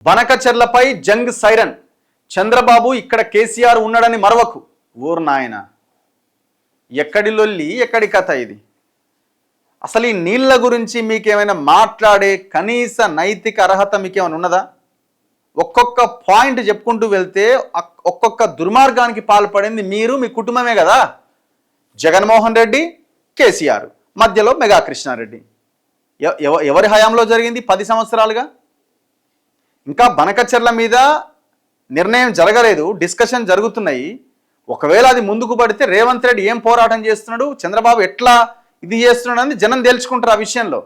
బనకచెర్లపై Jung siren. Chandrababu ఇక్కడ కేసీఆర్ ఉన్నాడని మరవకు. ఊరు నాయన, ఎక్కడి లొల్లి, ఎక్కడి కథ ఇది? అసలు ఈ నీళ్ల గురించి మీకేమైనా మాట్లాడే కనీస నైతిక అర్హత మీకేమైనా ఉన్నదా? ఒక్కొక్క పాయింట్ చెప్పుకుంటూ వెళ్తే ఒక్కొక్క దుర్మార్గానికి పాల్పడింది మీరు, మీ కుటుంబమే కదా. జగన్మోహన్ రెడ్డి, కేసీఆర్, మధ్యలో మెగా కృష్ణారెడ్డి. ఎవరి హయాంలో జరిగింది? 10 సంవత్సరాలుగా. ఇంకా బనకచెర్ల మీద నిర్ణయం జరగలేదు, డిస్కషన్ జరుగుతున్నాయి. ఒకవేళ అది ముందుకు పడితే రేవంత్ రెడ్డి ఏం పోరాటం చేస్తున్నాడు, చంద్రబాబు ఎట్లా ఇది చేస్తున్నాడు అని జనం తెలుసుకుంటారు. ఆ విషయంలో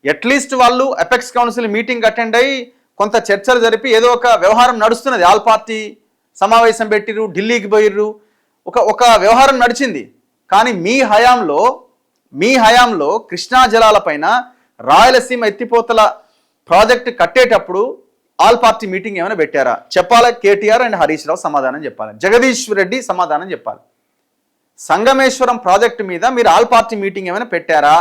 అట్లీస్ట్ వాళ్ళు అపెక్స్ కౌన్సిల్ మీటింగ్ అటెండ్ అయ్యి కొంత చర్చలు జరిపి ఏదో ఒక వ్యవహారం నడుస్తున్నది. ఆల్ పార్టీ సమావేశం పెట్టిర్రు, ఢిల్లీకి పోయిర్రు, ఒక వ్యవహారం నడిచింది. కానీ మీ హయాంలో కృష్ణా జలాలపైన రాయలసీమ ఎత్తిపోతల ప్రాజెక్టు కట్టేటప్పుడు ఆల్ పార్టీ మీటింగ్ ఏమైనా పెట్టారా? చెప్పాలి. కేటీఆర్ అండ్ హరీష్ రావు సమాధానం చెప్పాలి, జగదీష్ రెడ్డి సమాధానం చెప్పాలి. సంగమేశ్వరం ప్రాజెక్టు మీద మీరు ఆల్ పార్టీ మీటింగ్ ఏమైనా పెట్టారా?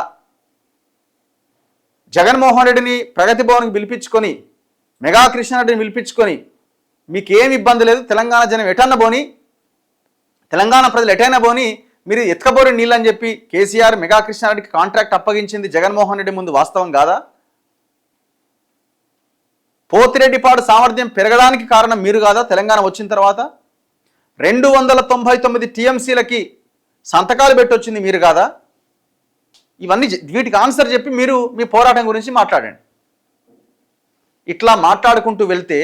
జగన్మోహన్ రెడ్డిని ప్రగతి భవన్కి పిలిపించుకొని, మెగా కృష్ణారెడ్డిని పిలిపించుకొని, మీకేం ఇబ్బంది లేదు, తెలంగాణ జనం ఎటన్న పోని, తెలంగాణ ప్రజలు ఎటైనా పోని, మీరు ఎత్తుకబోరి నీళ్ళు అని చెప్పి కేసీఆర్ మెగా కృష్ణారెడ్డికి కాంట్రాక్ట్ అప్పగించింది జగన్మోహన్ రెడ్డి ముందు వాస్తవం కాదా? పోతిరెడ్డిపాడు సామర్థ్యం పెరగడానికి కారణం మీరు కాదా? తెలంగాణ వచ్చిన తర్వాత 299 టీఎంసీలకి సంతకాలు పెట్టొచ్చింది మీరు కాదా? ఇవన్నీ వీటికి ఆన్సర్ చెప్పి మీరు మీ పోరాటం గురించి మాట్లాడండి. ఇట్లా మాట్లాడుకుంటూ వెళ్తే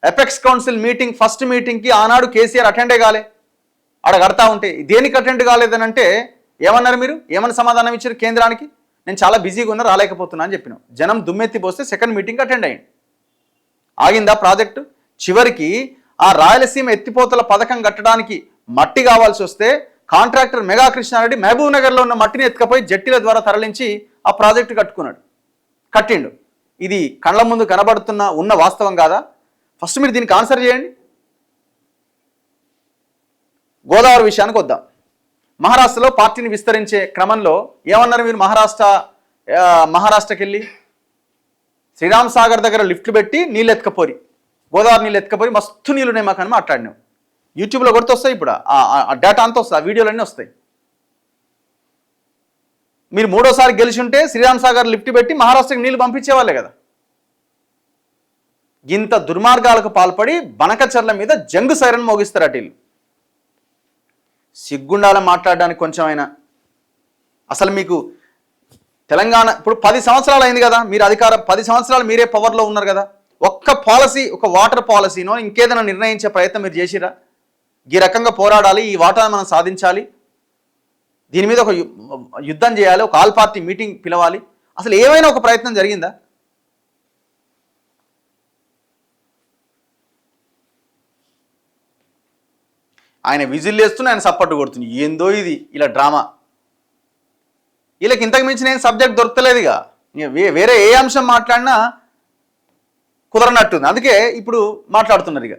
అపెక్స్ కౌన్సిల్ మీటింగ్, ఫస్ట్ మీటింగ్కి ఆనాడు కేసీఆర్ అటెండే కాలే. ఆడ కడతా ఉంటే దేనికి అటెండ్ కాలేదని అంటే ఏమన్నారు మీరు? ఏమని సమాధానం ఇచ్చారు కేంద్రానికి? నేను చాలా బిజీగా ఉన్నా, రాలేకపోతున్నా అని చెప్పినాం. జనం దుమ్మెత్తి పోస్తే సెకండ్ మీటింగ్ అటెండ్ అయ్యింది. ఆగిందా ప్రాజెక్టు? చివరికి ఆ రాయలసీమ ఎత్తిపోతల పథకం కట్టడానికి మట్టి కావాల్సి వస్తే కాంట్రాక్టర్ మెగా కృష్ణారెడ్డి మహబూబ్ నగర్లో ఉన్న మట్టిని ఎత్తుకపోయి జట్టీల ద్వారా తరలించి ఆ ప్రాజెక్టు కట్టిండు. ఇది కళ్ళ ముందు కనబడుతున్న ఉన్న వాస్తవం కాదా? ఫస్ట్ మీరు దీనికి ఆన్సర్ చేయండి. గోదావరి విషయానికి వద్దాం. మహారాష్ట్రలో పార్టీని విస్తరించే క్రమంలో ఏమన్నారు మీరు? మహారాష్ట్రకి వెళ్ళి శ్రీరామ్ సాగర్ దగ్గర లిఫ్ట్లు పెట్టి నీళ్ళు ఎత్తుకపోరి, గోదావరి నీళ్ళు ఎత్తుకపోరి, మస్తు నీళ్ళు ఉన్నాయి మాకు అని మాట్లాడినావు. యూట్యూబ్లో కొడితే వస్తాయి, ఇప్పుడు ఆ డేటా అంతా వస్తుంది, ఆ వీడియోలన్నీ వస్తాయి. మీరు 3వ సారి గెలిచి ఉంటే శ్రీరామ్ సాగర్ లిఫ్ట్ పెట్టి మహారాష్ట్రకి నీళ్లు పంపించేవాళ్ళే కదా. ఇంత దుర్మార్గాలకు పాల్పడి బనకచెర్ల మీద జంగు సైరన్ మోగిస్తారు అటు. సిగ్గుండాల మాట్లాడడానికి కొంచెమైనా. అసలు మీకు తెలంగాణ ఇప్పుడు 10 సంవత్సరాలు అయింది కదా, మీరు అధికారం 10 సంవత్సరాలు మీరే పవర్లో ఉన్నారు కదా. ఒక్క పాలసీ, ఒక వాటర్ పాలసీనో ఇంకేదైనా నిర్ణయించే ప్రయత్నం మీరు చేసిరా? ఈ రకంగా పోరాడాలి, ఈ వాటాను మనం సాధించాలి, దీని మీద ఒక యుద్ధం చేయాలి, ఒక ఆల్ పార్టీ మీటింగ్ పిలవాలి, అసలు ఏమైనా ఒక ప్రయత్నం జరిగిందా? ఆయన విజిల్ వేస్తున్నా, ఆయన సపోర్ట్ కొడుతుంది. ఏందో ఇది ఇలా డ్రామా. వీళ్ళకి ఇంతకు మించిన ఏం సబ్జెక్ట్ దొరకలేదు. ఇక వేరే ఏ అంశం మాట్లాడినా కుదరనట్టుంది. అందుకే ఇప్పుడు మాట్లాడుతున్నారు ఇక.